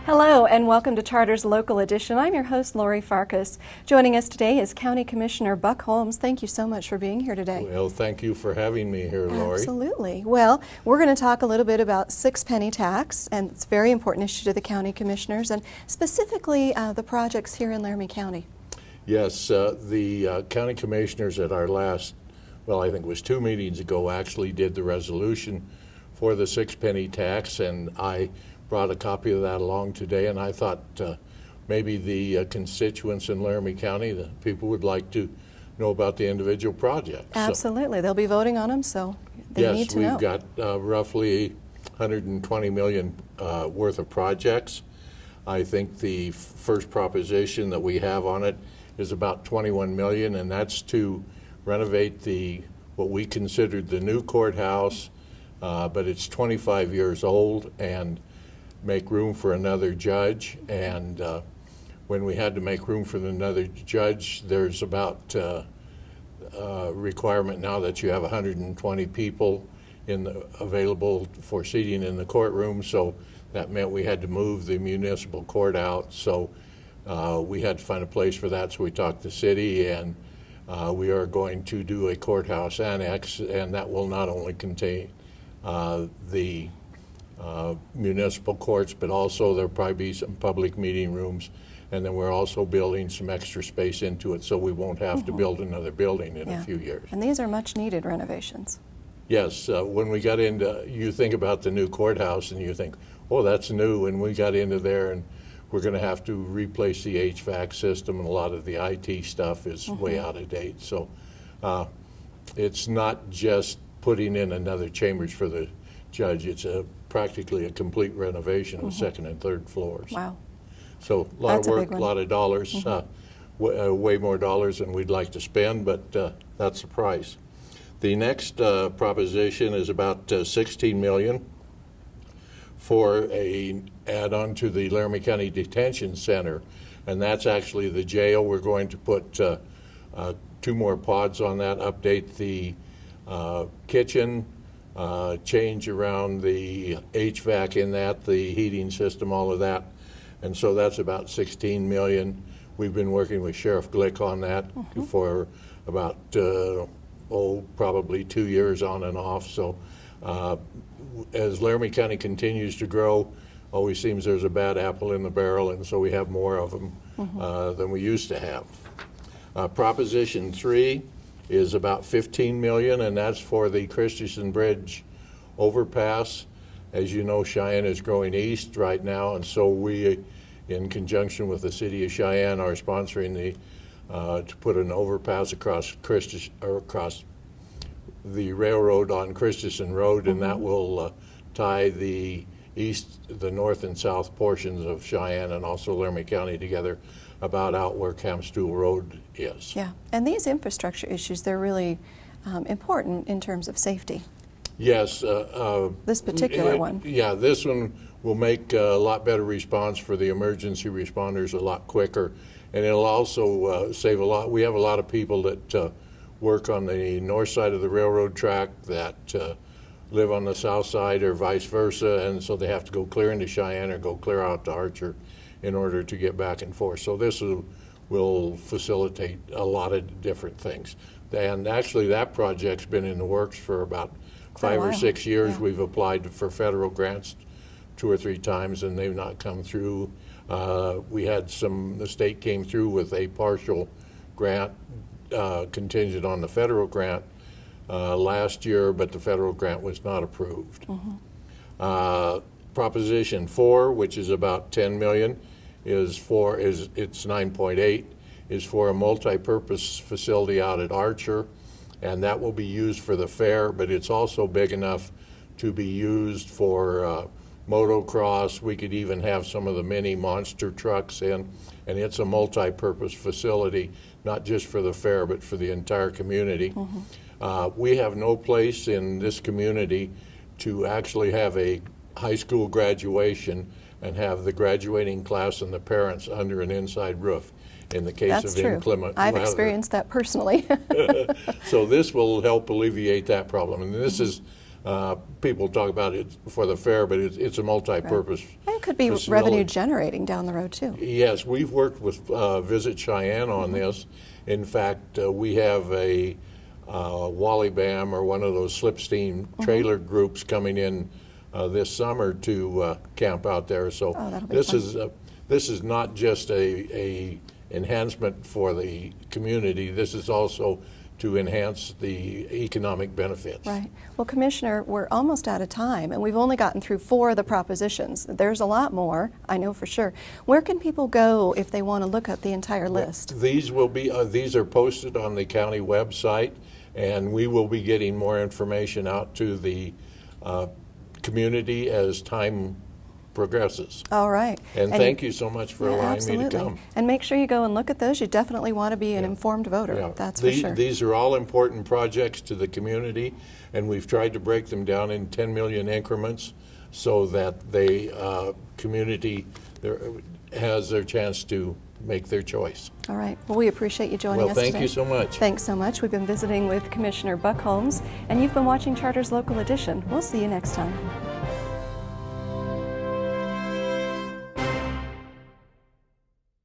Hello and welcome to Charter's Local Edition. I'm your host, Lori Farkas. Joining us today is County Commissioner Buck Holmes. Thank you so much for being here today. Well, thank you for having me here, Lori. Absolutely. Well, we're going to talk a little bit about six-penny tax, and it's a very important issue to the county commissioners, and specifically the projects here in Laramie County. Yes, the county commissioners at our last, well, I think it was 2 meetings ago, actually did the resolution for the six-penny tax, and I brought a copy of that along today, and I thought maybe the constituents in Laramie County, the people would like to know about the individual projects. Absolutely. So, they'll be voting on them, so they need to know. Yes, we've got roughly 120 million worth of projects. I think the first proposition that we have on it is about 21 million, and that's to renovate what we considered the new courthouse, but it's 25 years old, and make room for another judge. And when we had to make room for another judge, there's about requirement now that you have 120 people available for seating in the courtroom, so that meant we had to move the municipal court out. So we had to find a place for that, so we talked to the city, and we are going to do a courthouse annex, and that will not only contain the municipal courts, but also there'll probably be some public meeting rooms, and then we're also building some extra space into it, so we won't have to build another building in a few years. And these are much needed renovations. Yes, when we got into, you think about the new courthouse and you think, oh, that's new, and we got into there and we're going to have to replace the HVAC system, and a lot of the IT stuff is way out of date. So it's not just putting in another chambers for the judge, it's practically a complete renovation of second and third floors. Wow. So a lot of work, a lot of dollars, way more dollars than we'd like to spend, but that's the price. The next proposition is about 16 million for a add-on to the Laramie County Detention Center, and that's actually the jail. We're going to put 2 more pods on that, update the kitchen, change around the HVAC in that, the heating system, all of that. And so that's about 16 million. We've been working with Sheriff Glick on that for about, probably 2 years on and off. So as Laramie County continues to grow, always seems there's a bad apple in the barrel, and so we have more of them than we used to have. Proposition 3 is about 15 million, and that's for the Christensen Bridge overpass. As you know, Cheyenne is growing east right now, and so we, in conjunction with the city of Cheyenne, are sponsoring to put an overpass across the railroad on Christensen Road, and that will tie the north and south portions of Cheyenne and also Laramie County together, about out where Campstool Road is. Yeah, and these infrastructure issues, they're really important in terms of safety. Yes. This particular one. Yeah, this one will make a lot better response for the emergency responders, a lot quicker, and it'll also save a lot. We have a lot of people that work on the north side of the railroad track that live on the south side or vice versa, and so they have to go clear into Cheyenne or go clear out to Archer in order to get back and forth. So this will facilitate a lot of different things. And actually that project's been in the works for about 5 or 6 years. Yeah. We've applied for federal grants 2 or 3 times and they've not come through. We had the state came through with a partial grant contingent on the federal grant last year, but the federal grant was not approved. Proposition 4, which is about 10 million, it's 9.8, is for a multi-purpose facility out at Archer, and that will be used for the fair, but it's also big enough to be used for motocross. We could even have some of the mini monster trucks in, and it's a multi-purpose facility, not just for the fair, but for the entire community. We have no place in this community to actually have a high school graduation and have the graduating class and the parents under an inside roof in the case of inclement weather. I've experienced that personally. So this will help alleviate that problem. And this is People talk about it for the fair, but it's a multi-purpose. And it could be facility. revenue generating down the road too. Yes, we've worked with Visit Cheyenne on this. In fact, we have a Wally Bam or one of those slipstream trailer groups coming in this summer to camp out there. So this is not just a enhancement for the community. This is also to enhance the economic benefits. Right. Well, Commissioner, we're almost out of time, and we've only gotten through 4 of the propositions. There's a lot more, I know for sure. Where can people go if they want to look at the entire list? These will be these are posted on the county website, and we will be getting more information out to the community as time progresses. All right. And thank you so much for allowing absolutely. me to come. And make sure you go and look at those. You definitely want to be an informed voter. That's for sure. These are all important projects to the community, and we've tried to break them down in 10 million increments so that the community has their chance to make their choice. All right. Well, we appreciate you joining us today. Well, thank you so much. Thanks so much. We've been visiting with Commissioner Buck Holmes, and you've been watching Charter's Local Edition. We'll see you next time.